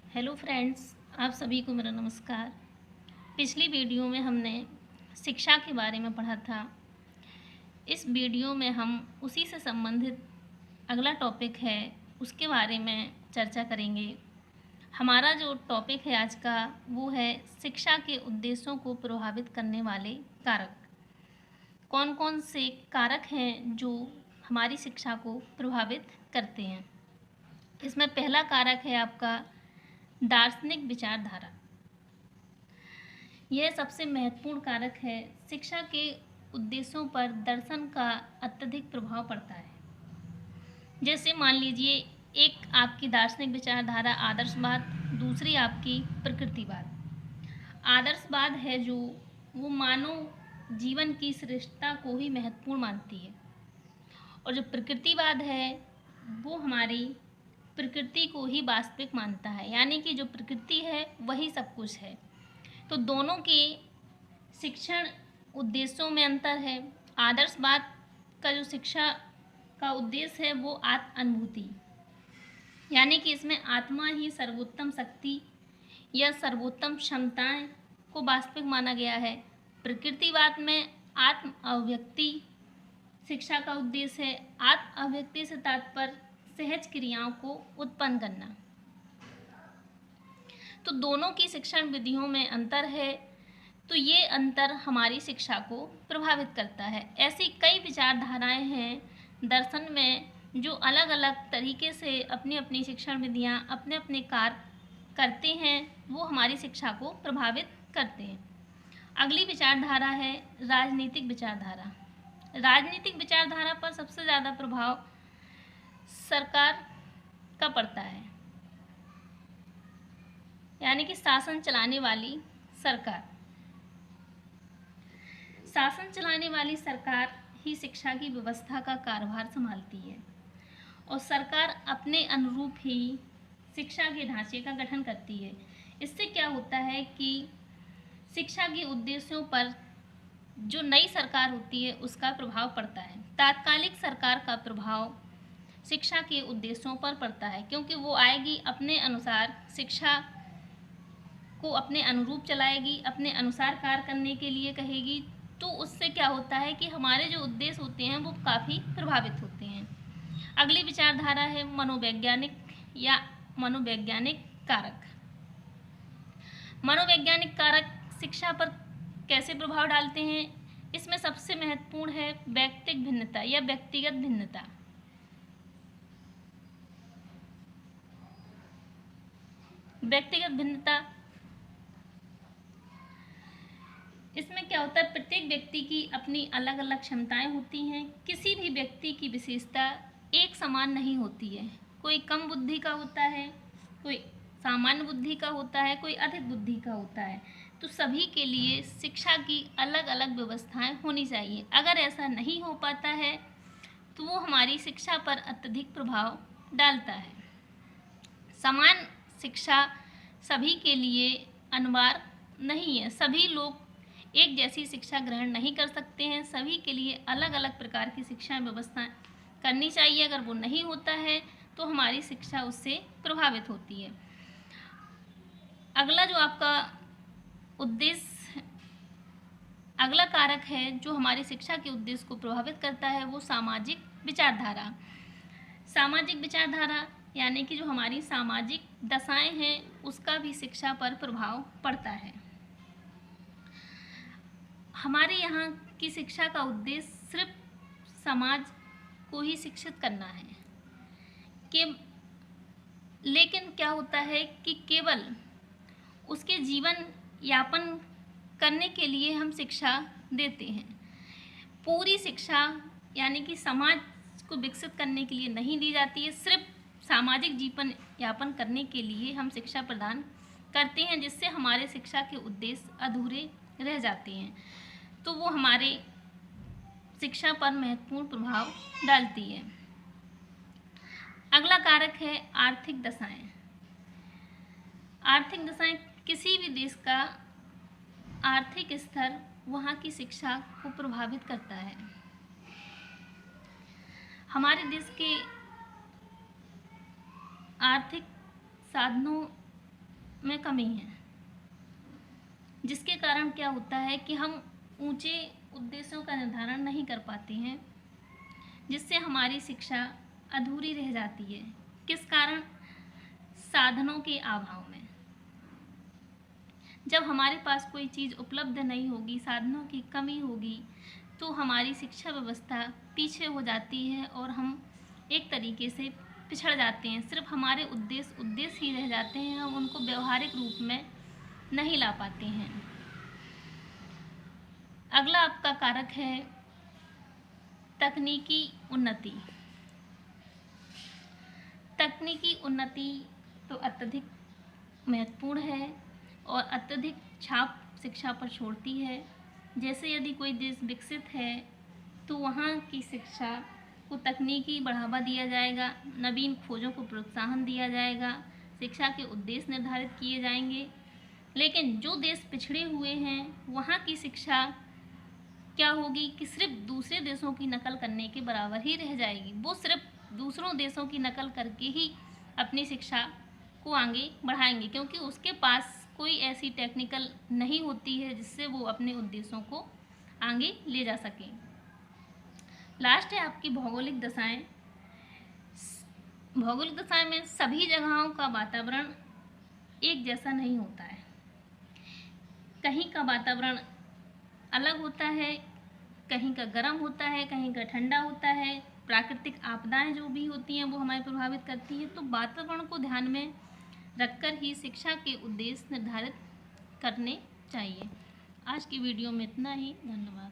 Hello friends, आप सभी को मेरा नमस्कार। पिछली वीडियो में हमने शिक्षा के बारे में पढ़ा था। इस वीडियो में हम उसी से संबंधित अगला टॉपिक है उसके बारे में चर्चा करेंगे। हमारा जो टॉपिक है आज का वो है शिक्षा के उद्देश्यों को प्रभावित करने वाले कारक। कौन कौन से कारक हैं जो हमारी शिक्षा को प्रभावित करते हैं। इसमें पहला कारक है आपका दार्शनिक विचारधारा। यह सबसे महत्वपूर्ण कारक है। शिक्षा के उद्देश्यों पर दर्शन का अत्यधिक प्रभाव पड़ता है। जैसे मान लीजिए, एक आपकी दार्शनिक विचारधारा आदर्शवाद, दूसरी आपकी प्रकृतिवाद। आदर्शवाद है जो वो मानव जीवन की श्रेष्ठता को ही महत्वपूर्ण मानती है, और जो प्रकृतिवाद है वो हमारी प्रकृति को ही वास्तविक मानता है, यानी कि जो प्रकृति है वही सब कुछ है। तो दोनों के शिक्षण उद्देश्यों में अंतर है। आदर्शवाद का जो शिक्षा का उद्देश्य है वो आत्म अनुभूति, यानी कि इसमें आत्मा ही सर्वोत्तम शक्ति या सर्वोत्तम क्षमताएं को वास्तविक माना गया है। प्रकृतिवाद में आत्म अभिव्यक्ति शिक्षा का उद्देश्य है। आत्म अभिव्यक्ति से तात्पर्य सहज क्रियाओं को उत्पन्न करना। तो दोनों की शिक्षण विधियों में अंतर है, तो ये अंतर हमारी शिक्षा को प्रभावित करता है। ऐसी कई विचारधाराएं हैं दर्शन में जो अलग अलग तरीके से अपनी अपनी शिक्षण विधियां अपने अपने कार्य करते हैं, वो हमारी शिक्षा को प्रभावित करते हैं। अगली विचारधारा है राजनीतिक विचारधारा। राजनीतिक विचारधारा पर सबसे ज़्यादा प्रभाव सरकार का पड़ता है, यानी कि शासन चलाने वाली सरकार। शासन चलाने वाली सरकार ही शिक्षा की व्यवस्था का कार्यभार संभालती है, और सरकार अपने अनुरूप ही शिक्षा के ढांचे का गठन करती है। इससे क्या होता है कि शिक्षा के उद्देश्यों पर जो नई सरकार होती है उसका प्रभाव पड़ता है। तात्कालिक सरकार का प्रभाव शिक्षा के उद्देश्यों पर पड़ता है, क्योंकि वो आएगी अपने अनुसार शिक्षा को अपने अनुरूप चलाएगी, अपने अनुसार कार्य करने के लिए कहेगी। तो उससे क्या होता है कि हमारे जो उद्देश्य होते हैं वो काफ़ी प्रभावित होते हैं। अगली विचारधारा है मनोवैज्ञानिक या मनोवैज्ञानिक कारक। मनोवैज्ञानिक कारक शिक्षा पर कैसे प्रभाव डालते हैं? इसमें सबसे महत्वपूर्ण है व्यक्तिगत भिन्नता या व्यक्तिगत भिन्नता। व्यक्तिगत भिन्नता, इसमें क्या होता है, प्रत्येक व्यक्ति की अपनी अलग अलग क्षमताएं होती हैं। किसी भी व्यक्ति की विशेषता एक समान नहीं होती है। कोई कम बुद्धि का होता है, कोई सामान्य बुद्धि का होता है, कोई अधिक बुद्धि का होता है। तो सभी के लिए शिक्षा की अलग अलग व्यवस्थाएं होनी चाहिए। अगर ऐसा नहीं हो पाता है तो वो हमारी शिक्षा पर अत्यधिक प्रभाव डालता है। समान शिक्षा सभी के लिए अनिवार्य नहीं है। सभी लोग एक जैसी शिक्षा ग्रहण नहीं कर सकते हैं। सभी के लिए अलग अलग प्रकार की शिक्षा व्यवस्था करनी चाहिए। अगर वो नहीं होता है तो हमारी शिक्षा उससे प्रभावित होती है। अगला जो आपका उद्देश्य, अगला कारक है जो हमारी शिक्षा के उद्देश्य को प्रभावित करता है वो सामाजिक विचारधारा। सामाजिक विचारधारा यानी कि जो हमारी सामाजिक दशाएं हैं उसका भी शिक्षा पर प्रभाव पड़ता है। हमारे यहाँ की शिक्षा का उद्देश्य सिर्फ समाज को ही शिक्षित करना है कि, लेकिन क्या होता है कि केवल उसके जीवन यापन करने के लिए हम शिक्षा देते हैं। पूरी शिक्षा यानी कि समाज को विकसित करने के लिए नहीं दी जाती है। सिर्फ सामाजिक जीवन यापन करने के लिए हम शिक्षा प्रदान करते हैं, जिससे हमारे शिक्षा के उद्देश्य अधूरे रह जाते हैं। तो वो हमारे शिक्षा पर महत्वपूर्ण प्रभाव डालती है। अगला कारक है आर्थिक दशाएं। आर्थिक दशाएं किसी भी देश का आर्थिक स्तर वहाँ की शिक्षा को प्रभावित करता है। हमारे देश के आर्थिक साधनों में कमी है, जिसके कारण क्या होता है कि हम ऊंचे उद्देश्यों का निर्धारण नहीं कर पाते हैं, जिससे हमारी शिक्षा अधूरी रह जाती है। किस कारण? साधनों के अभाव में। जब हमारे पास कोई चीज़ उपलब्ध नहीं होगी, साधनों की कमी होगी, तो हमारी शिक्षा व्यवस्था पीछे हो जाती है और हम एक तरीके से पिछड़ जाते हैं। सिर्फ हमारे उद्देश्य ही रह जाते हैं, हम उनको व्यवहारिक रूप में नहीं ला पाते हैं। अगला आपका कारक है तकनीकी उन्नति। तकनीकी उन्नति तो अत्यधिक महत्वपूर्ण है और अत्यधिक छाप शिक्षा पर छोड़ती है। जैसे यदि कोई देश विकसित है तो वहाँ की शिक्षा को तकनीकी बढ़ावा दिया जाएगा, नवीन खोजों को प्रोत्साहन दिया जाएगा, शिक्षा के उद्देश्य निर्धारित किए जाएंगे। लेकिन जो देश पिछड़े हुए हैं वहाँ की शिक्षा क्या होगी कि सिर्फ दूसरे देशों की नकल करने के बराबर ही रह जाएगी। वो सिर्फ दूसरों देशों की नकल करके ही अपनी शिक्षा को आगे बढ़ाएंगे, क्योंकि उसके पास कोई ऐसी टेक्निकल नहीं होती है जिससे वो अपने उद्देश्यों को आगे ले जा सकें। लास्ट है आपकी भौगोलिक दशाएं। भौगोलिक दशाएं में सभी जगहों का वातावरण एक जैसा नहीं होता है। कहीं का वातावरण अलग होता है, कहीं का गर्म होता है, कहीं का ठंडा होता है। प्राकृतिक आपदाएं जो भी होती हैं वो हमें प्रभावित करती हैं। तो वातावरण को ध्यान में रखकर ही शिक्षा के उद्देश्य निर्धारित करने चाहिए। आज की वीडियो में इतना ही। धन्यवाद।